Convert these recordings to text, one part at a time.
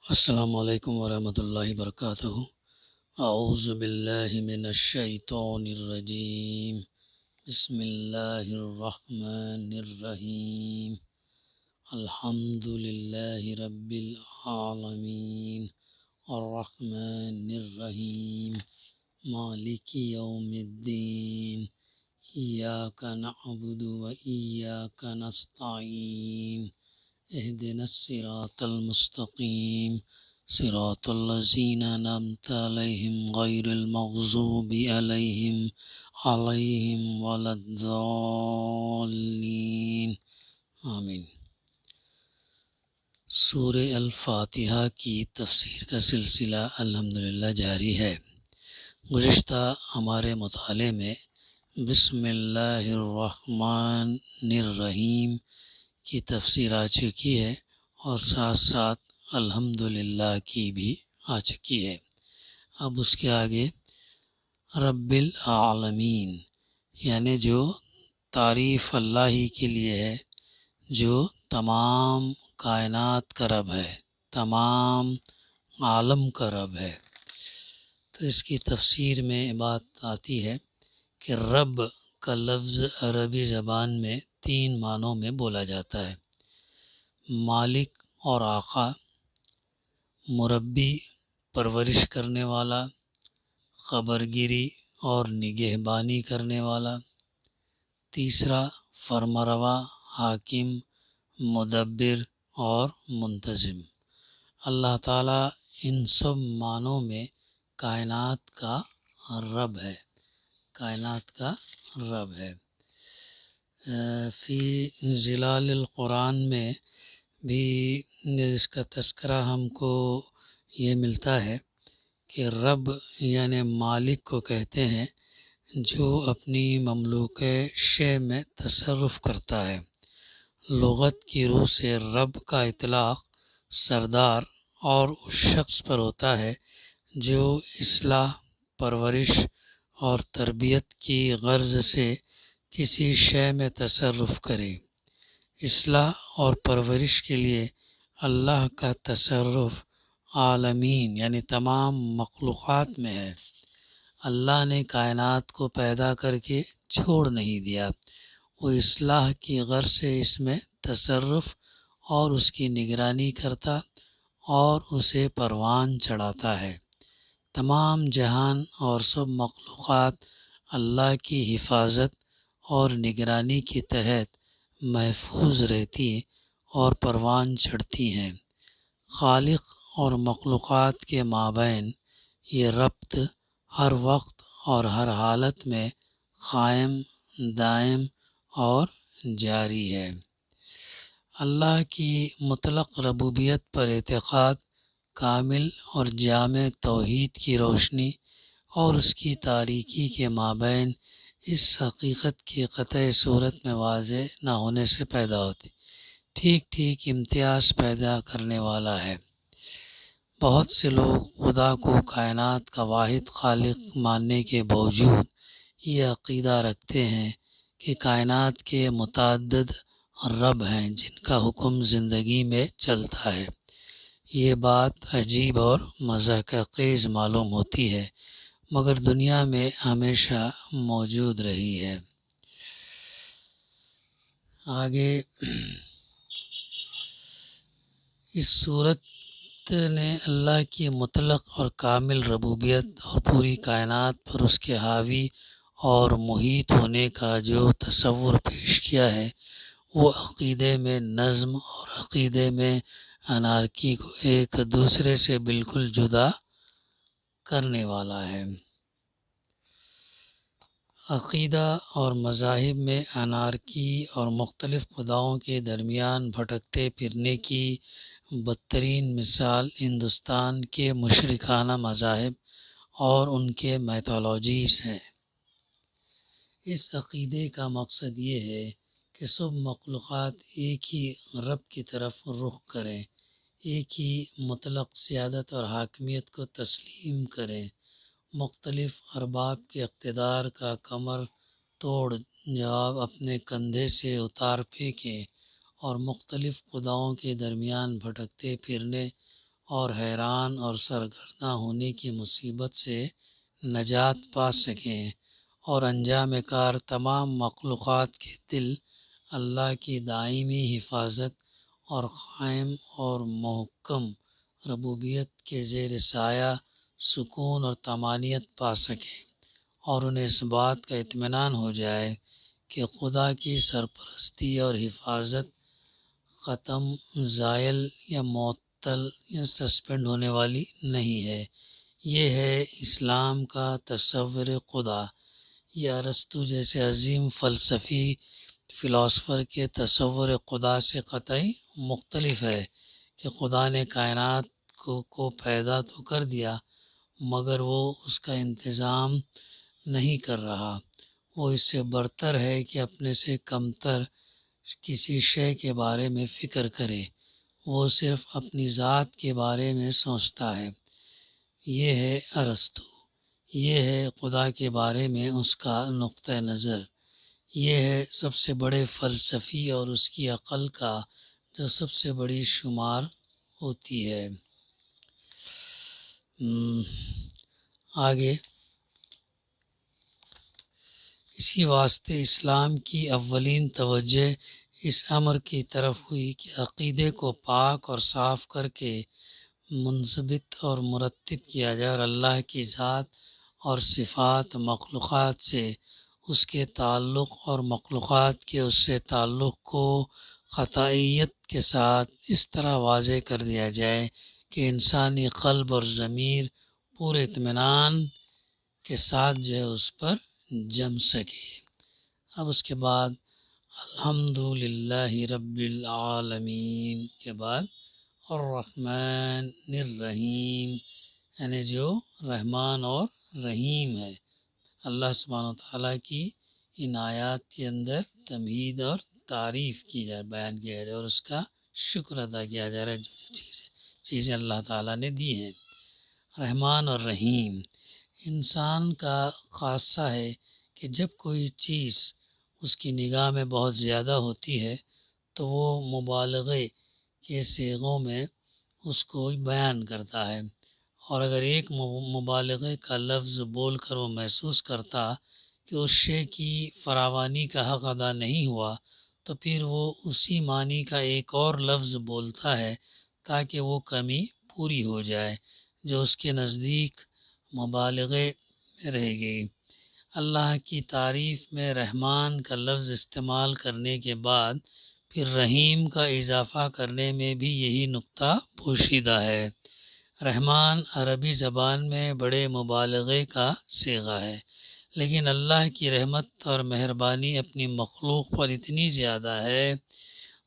السلام علیکم ورحمۃ اللہ وبرکاتہ۔ اعوذ باللہ من الشیطان الرجیم، بسم اللہ الرحمن الرحیم، الحمد للہ رب العالمین، الرحمن الرحیم، مالک یوم الدین، ایاک نعبد و ایاک نستعین، اهدنا الصراط المستقیم صراط الذین انعمت علیہم غیر المغضوب علیہم ولا الضالین، آمین۔ سورہ الفاتحہ کی تفسیر کا سلسلہ الحمدللہ جاری ہے۔ گزشتہ ہمارے مطالعے میں بسم اللہ الرحمن الرحیم کی تفسیر آ چکی ہے اور ساتھ ساتھ الحمدللہ کی بھی آ چکی ہے۔ اب اس کے آگے رب العالمین، یعنی جو تعریف اللہ ہی کے لیے ہے، جو تمام کائنات کا رب ہے، تمام عالم کا رب ہے۔ تو اس کی تفسیر میں بات آتی ہے کہ رب کا لفظ عربی زبان میں 3 معنوں میں بولا جاتا ہے: مالک اور آقا، مربی پرورش کرنے والا، خبرگیری اور نگہبانی کرنے والا، تیسرا فرمانروا، حاکم، مدبر اور منتظم۔ اللہ تعالیٰ ان سب معنوں میں کائنات کا رب ہے، کائنات کا رب ہے۔ فی ظلال القرآن میں بھی اس کا تذکرہ ہم کو یہ ملتا ہے کہ رب یعنی مالک کو کہتے ہیں جو اپنی مملوک شے میں تصرف کرتا ہے۔ لغت کی روح سے رب کا اطلاق سردار اور اس شخص پر ہوتا ہے جو اصلاح، پرورش اور تربیت کی غرض سے کسی شے میں تصرف کرے۔ اصلاح اور پرورش کے لیے اللہ کا تصرف عالمین یعنی تمام مخلوقات میں ہے۔ اللہ نے کائنات کو پیدا کر کے چھوڑ نہیں دیا، وہ اصلاح کی غرض سے اس میں تصرف اور اس کی نگرانی کرتا اور اسے پروان چڑھاتا ہے۔ تمام جہان اور سب مخلوقات اللہ کی حفاظت اور نگرانی کے تحت محفوظ رہتی اور پروان چڑھتی ہیں۔ خالق اور مخلوقات کے مابین یہ ربط ہر وقت اور ہر حالت میں قائم، دائم اور جاری ہے۔ اللہ کی مطلق ربوبیت پر اعتقاد کامل اور جامع توحید کی روشنی اور اس کی تاریکی کے مابین اس حقیقت کی قطعی صورت میں واضح نہ ہونے سے پیدا ہوتی، ٹھیک امتیاز پیدا کرنے والا ہے۔ بہت سے لوگ خدا کو کائنات کا واحد خالق ماننے کے باوجود یہ عقیدہ رکھتے ہیں کہ کائنات کے متعدد رب ہیں جن کا حکم زندگی میں چلتا ہے۔ یہ بات عجیب اور مضحک خیز معلوم ہوتی ہے، مگر دنیا میں ہمیشہ موجود رہی ہے۔ آگے اس صورت نے اللہ کی مطلق اور کامل ربوبیت اور پوری کائنات پر اس کے حاوی اور محیط ہونے کا جو تصور پیش کیا ہے، وہ عقیدے میں نظم اور عقیدے میں انارکی کو ایک دوسرے سے بالکل جدا کرنے والا ہے۔ عقیدہ اور مذاہب میں انارکی اور مختلف خداؤں کے درمیان بھٹکتے پھرنے کی بدترین مثال ہندوستان کے مشرکانہ مذاہب اور ان کے میتھولوجیز ہے۔ اس عقیدے کا مقصد یہ ہے کہ سب مخلوقات ایک ہی رب کی طرف رخ کریں، ایک ہی مطلق سیادت اور حاکمیت کو تسلیم کریں، مختلف ارباب کے اقتدار کا کمر توڑ جواب اپنے کندھے سے اتار پھینکیں اور مختلف خداؤں کے درمیان بھٹکتے پھرنے اور حیران اور سرگرداں ہونے کی مصیبت سے نجات پا سکیں، اور انجام کار تمام مخلوقات کے دل اللہ کی دائمی حفاظت اور قائم اور محکم ربوبیت کے زیر سایہ سکون اور طمانینت پا سکیں، اور انہیں اس بات کا اطمینان ہو جائے کہ خدا کی سرپرستی اور حفاظت ختم، زائل یا معطل یا سسپینڈ ہونے والی نہیں ہے۔ یہ ہے اسلام کا تصور خدا۔ یہ ارسطو جیسے عظیم فلاسفر کے تصور خدا سے قطعی مختلف ہے کہ خدا نے کائنات کو پیدا تو کر دیا مگر وہ اس کا انتظام نہیں کر رہا۔ وہ اس سے برتر ہے کہ اپنے سے کمتر کسی شے کے بارے میں فکر کرے، وہ صرف اپنی ذات کے بارے میں سوچتا ہے۔ یہ ہے ارسطو، یہ ہے خدا کے بارے میں اس کا نقطہ نظر۔ یہ ہے سب سے بڑے فلسفی اور اس کی عقل کا جو سب سے بڑی شمار ہوتی ہے۔ آگے اسی واسطے اسلام کی اولین توجہ اس امر کی طرف ہوئی کہ عقیدے کو پاک اور صاف کر کے منضبط اور مرتب کیا جائے، اور اللہ کی ذات اور صفات مخلوقات سے اس کے تعلق اور مخلوقات کے اس سے تعلق کو قطعیت کے ساتھ اس طرح واضح کر دیا جائے کہ انسانی قلب اور ضمیر پورے اطمینان کے ساتھ جو ہے اس پر جم سکے۔ اب اس کے بعد الحمدللہ رب العالمین کے بعد الرحمن الرحیم، یعنی جو رحمان اور رحیم ہے۔ اللہ سبحانہ وتعالیٰ کی ان آیات کے اندر تمہید اور تعریف کی جائے، بیان کیا جائے اور اس کا شکر ادا کیا جا رہا ہے جو چیزیں اللہ تعالیٰ نے دی ہیں۔ رحمان اور رحیم انسان کا خاصہ ہے کہ جب کوئی چیز اس کی نگاہ میں بہت زیادہ ہوتی ہے تو وہ مبالغے کے صیغوں میں اس کو بیان کرتا ہے، اور اگر ایک مبالغے کا لفظ بول کر وہ محسوس کرتا کہ اس شے کی فراوانی کا حق ادا نہیں ہوا تو پھر وہ اسی معنی کا ایک اور لفظ بولتا ہے تاکہ وہ کمی پوری ہو جائے جو اس کے نزدیک مبالغے میں رہ گئی۔ اللہ کی تعریف میں رحمان کا لفظ استعمال کرنے کے بعد پھر رحیم کا اضافہ کرنے میں بھی یہی نکتہ پوشیدہ ہے۔ رحمان عربی زبان میں بڑے مبالغے کا صیغہ ہے، لیکن اللہ کی رحمت اور مہربانی اپنی مخلوق پر اتنی زیادہ ہے،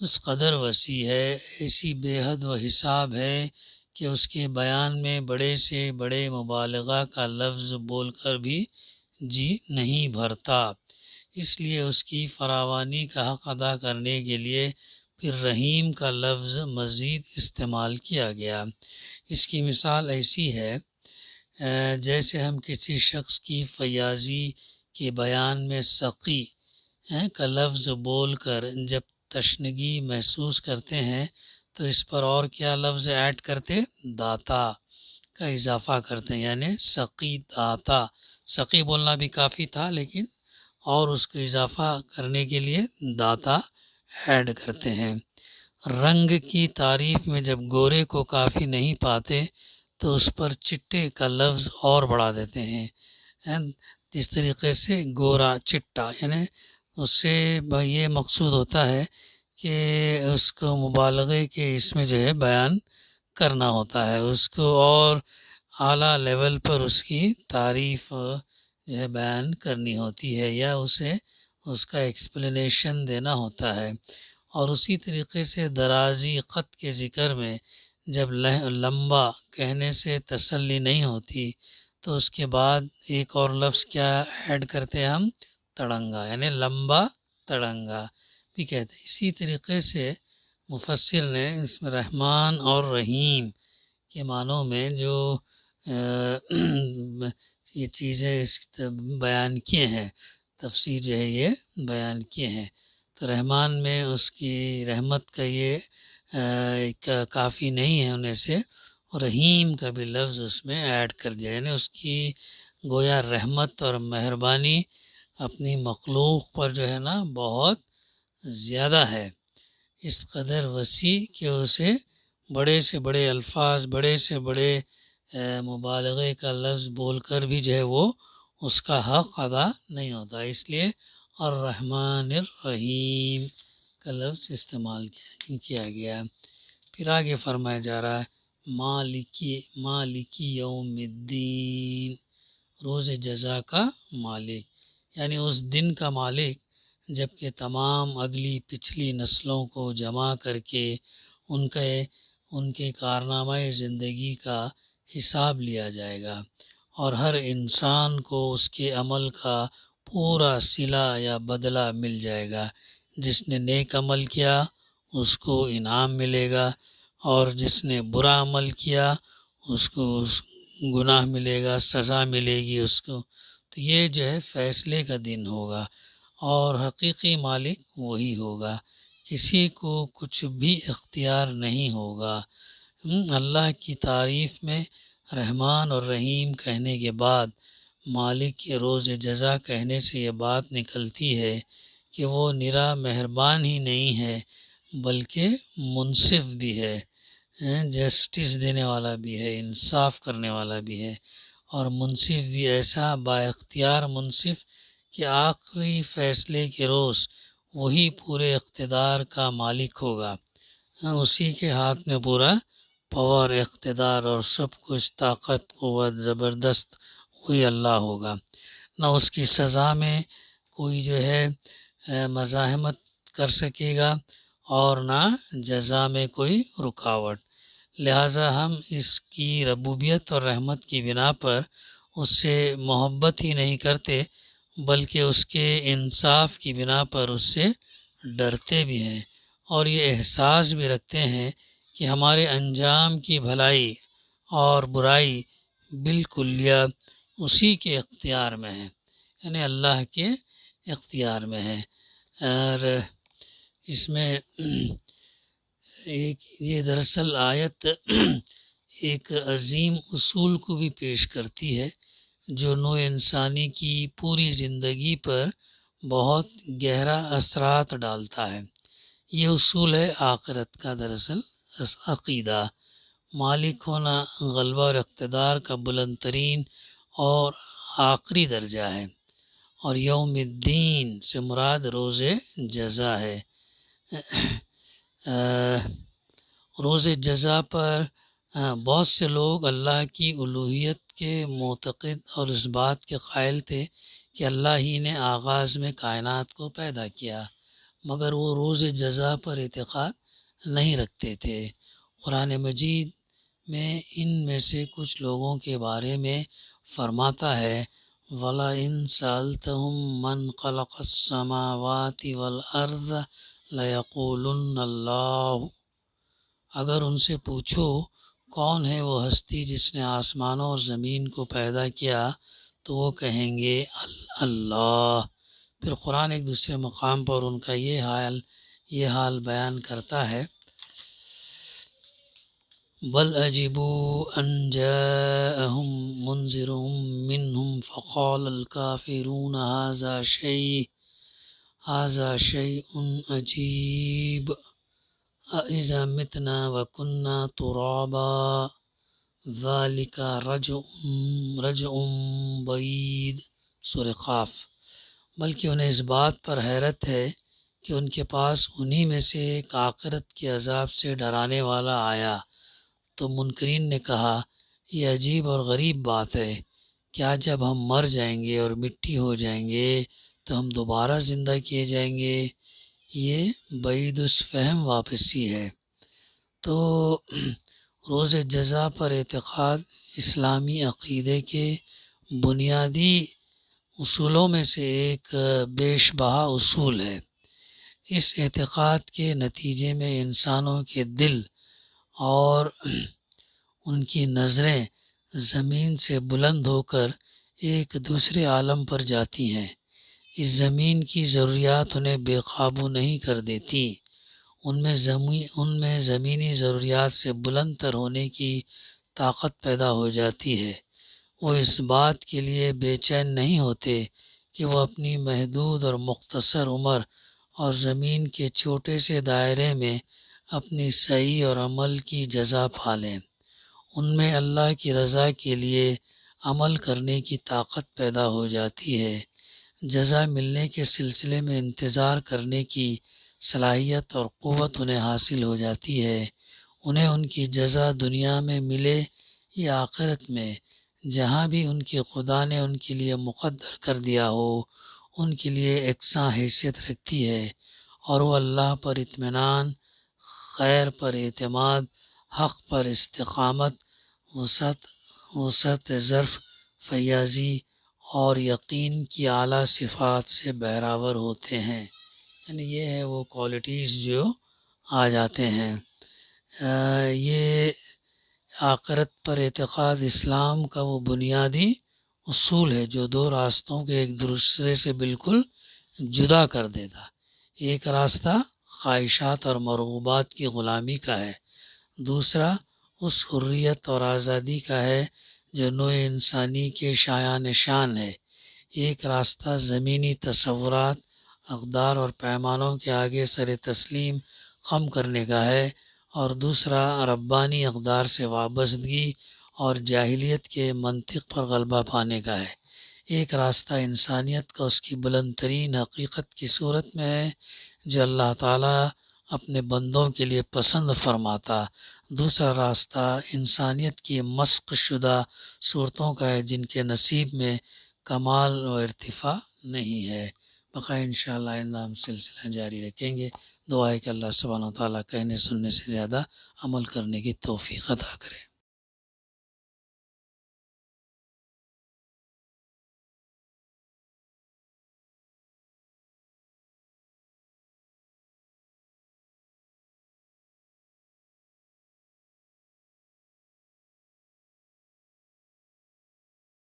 اس قدر وسیع ہے، ایسی بے حد و حساب ہے کہ اس کے بیان میں بڑے سے بڑے مبالغہ کا لفظ بول کر بھی جی نہیں بھرتا۔ اس لیے اس کی فراوانی کا حق ادا کرنے کے لیے پھر رحیم کا لفظ مزید استعمال کیا گیا۔ اس کی مثال ایسی ہے جیسے ہم کسی شخص کی فیاضی کے بیان میں سقی کا لفظ بول کر جب تشنگی محسوس کرتے ہیں تو اس پر اور کیا لفظ ایڈ کرتے؟ داتا کا اضافہ کرتے ہیں، یعنی سقی داتا۔ سقی بولنا بھی کافی تھا لیکن اور اس کو اضافہ کرنے کے لیے داتا ایڈ کرتے ہیں۔ رنگ کی تعریف میں جب گورے کو کافی نہیں پاتے تو اس پر چٹے کا لفظ اور بڑھا دیتے ہیں، جس طریقے سے گورا چٹا، یعنی اس سے یہ مقصود ہوتا ہے کہ اس کو مبالغے کے اس میں جو ہے بیان کرنا ہوتا ہے، اس کو اور اعلیٰ لیول پر اس کی تعریف جو ہے بیان کرنی ہوتی ہے یا اسے اس کا ایکسپلینیشن دینا ہوتا ہے۔ اور اسی طریقے سے درازی خط کے ذکر میں جب لمبا کہنے سے تسلی نہیں ہوتی تو اس کے بعد ایک اور لفظ کیا ایڈ کرتے ہیں ہم؟ تڑنگا، یعنی لمبا تڑنگا بھی کہتے ہیں۔ اسی طریقے سے مفسر نے اس میں رحمان اور رحیم کے معنوں میں جو یہ چیزیں بیان کیے ہیں، تفسیر جو ہے یہ بیان کیے ہیں۔ تو رحمان میں اس کی رحمت کا یہ کافی نہیں ہے ہونے سے رحیم کا بھی لفظ اس میں ایڈ کر دیا، یعنی اس کی گویا رحمت اور مہربانی اپنی مخلوق پر جو ہے نا بہت زیادہ ہے، اس قدر وسیع کہ اسے بڑے سے بڑے الفاظ، بڑے سے بڑے مبالغے کا لفظ بول کر بھی جو ہے وہ اس کا حق ادا نہیں ہوتا، اس لیے الرحمن الرحیم کا لفظ استعمال کیا گیا۔ پھر آگے فرمایا جا رہا ہے مالکی یوم الدین، روز جزا کا مالک، یعنی اس دن کا مالک جب کہ تمام اگلی پچھلی نسلوں کو جمع کر کے ان کے کارنامہ زندگی کا حساب لیا جائے گا، اور ہر انسان کو اس کے عمل کا پورا صلہ یا بدلہ مل جائے گا۔ جس نے نیک عمل کیا اس کو انعام ملے گا، اور جس نے برا عمل کیا اس کو گناہ ملے گا، سزا ملے گی اس کو۔ تو یہ جو ہے فیصلے کا دن ہوگا، اور حقیقی مالک وہی ہوگا، کسی کو کچھ بھی اختیار نہیں ہوگا۔ اللہ کی تعریف میں رحمان اور رحیم کہنے کے بعد مالک کے روز جزا کہنے سے یہ بات نکلتی ہے کہ وہ نرا مہربان ہی نہیں ہے بلکہ منصف بھی ہے، جسٹس دینے والا بھی ہے، انصاف کرنے والا بھی ہے، اور منصف بھی ایسا با اختیار منصف کہ آخری فیصلے کے روز وہی پورے اقتدار کا مالک ہوگا، اسی کے ہاتھ میں پورا پاور، اقتدار اور سب کچھ، طاقت، قوت، زبردست وہی اللہ ہوگا۔ نہ اس کی سزا میں کوئی جو ہے مزاحمت کر سکے گا، اور نہ جزا میں کوئی رکاوٹ۔ لہٰذا ہم اس کی ربوبیت اور رحمت کی بنا پر اس سے محبت ہی نہیں کرتے بلکہ اس کے انصاف کی بنا پر اس سے ڈرتے بھی ہیں، اور یہ احساس بھی رکھتے ہیں کہ ہمارے انجام کی بھلائی اور برائی بالکلیہ اسی کے اختیار میں ہے، یعنی اللہ کے اختیار میں ہے۔ اور اس میں یہ دراصل آیت ایک عظیم اصول کو بھی پیش کرتی ہے جو نوع انسانی کی پوری زندگی پر بہت گہرا اثرات ڈالتا ہے۔ یہ اصول ہے آخرت کا دراصل عقیدہ۔ مالک ہونا غلبہ اور اقتدار کا بلند ترین اور آخری درجہ ہے، اور یوم الدین سے مراد روز جزا ہے۔ روز جزا پر بہت سے لوگ اللہ کی الوہیت کے معتقد اور اس بات کے قائل تھے کہ اللہ ہی نے آغاز میں کائنات کو پیدا کیا، مگر وہ روز جزا پر اعتقاد نہیں رکھتے تھے۔ قرآن مجید میں ان میں سے کچھ لوگوں کے بارے میں فرماتا ہے وَلَئِن سَأَلْتَهُم مَّن خَلَقَ السَّمَاوَاتِ وَالْأَرْضَ لَيَقُولُنَّ اللَّهُ، اگر ان سے پوچھو کون ہے وہ ہستی جس نے آسمانوں اور زمین کو پیدا کیا تو وہ کہیں گے اللہ۔ پھر قرآن ایک دوسرے مقام پر ان کا یہ حال بیان کرتا ہے بل عجبوا ان جاءهم منذر منهم فقال الكافرون هذا شيء عجيب أإذا متنا وكنا ترابا ذلك رجع بعید، سورہ قاف۔ بلکہ انہیں اس بات پر حیرت ہے کہ ان کے پاس انہی میں سے ایک آخرت کے عذاب سے ڈرانے والا آیا، تو منکرین نے کہا یہ عجیب اور غریب بات ہے، کیا جب ہم مر جائیں گے اور مٹی ہو جائیں گے تو ہم دوبارہ زندہ کیے جائیں گے؟ یہ بعید فہم واپسی ہے۔ تو روز جزا پر اعتقاد اسلامی عقیدے کے بنیادی اصولوں میں سے ایک بیش بہا اصول ہے۔ اس اعتقاد کے نتیجے میں انسانوں کے دل اور ان کی نظریں زمین سے بلند ہو کر ایک دوسرے عالم پر جاتی ہیں۔ اس زمین کی ضروریات انہیں بے قابو نہیں کر دیتی، ان میں زمینی ضروریات سے بلند تر ہونے کی طاقت پیدا ہو جاتی ہے۔ وہ اس بات کے لیے بے چین نہیں ہوتے کہ وہ اپنی محدود اور مختصر عمر اور زمین کے چھوٹے سے دائرے میں اپنی سعی اور عمل کی جزا پالیں۔ ان میں اللہ کی رضا کے لیے عمل کرنے کی طاقت پیدا ہو جاتی ہے۔ جزا ملنے کے سلسلے میں انتظار کرنے کی صلاحیت اور قوت انہیں حاصل ہو جاتی ہے۔ انہیں ان کی جزا دنیا میں ملے یا آخرت میں، جہاں بھی ان کے خدا نے ان کے لیے مقدر کر دیا ہو، ان کے لیے یکساں حیثیت رکھتی ہے، اور وہ اللہ پر اطمینان، خیر پر اعتماد، حق پر استقامت، وسعت ظرف، فیاضی اور یقین کی اعلیٰ صفات سے بہرور ہوتے ہیں۔ یعنی یہ ہے وہ کوالٹیز جو آ جاتے ہیں۔ یہ آخرت پر اعتقاد اسلام کا وہ بنیادی اصول ہے جو دو راستوں کے ایک دوسرے سے بالکل جدا کر دیتا۔ ایک راستہ خواہشات اور مرغوبات کی غلامی کا ہے، دوسرا اس حریت اور آزادی کا ہے جو نوع انسانی کے شایان شان ہے۔ ایک راستہ زمینی تصورات، اقدار اور پیمانوں کے آگے سر تسلیم خم کرنے کا ہے، اور دوسرا ربانی اقدار سے وابستگی اور جاہلیت کے منطق پر غلبہ پانے کا ہے۔ ایک راستہ انسانیت کا اس کی بلند ترین حقیقت کی صورت میں ہے جو اللہ تعالیٰ اپنے بندوں کے لیے پسند فرماتا، دوسرا راستہ انسانیت کی مسخ شدہ صورتوں کا ہے جن کے نصیب میں کمال و ارتفاع نہیں ہے۔ بقیہ انشاءاللہ آئندہ ہم سلسلہ جاری رکھیں گے۔ دعا ہے کہ اللہ سبحانہ و تعالیٰ کہنے سننے سے زیادہ عمل کرنے کی توفیق عطا کرے۔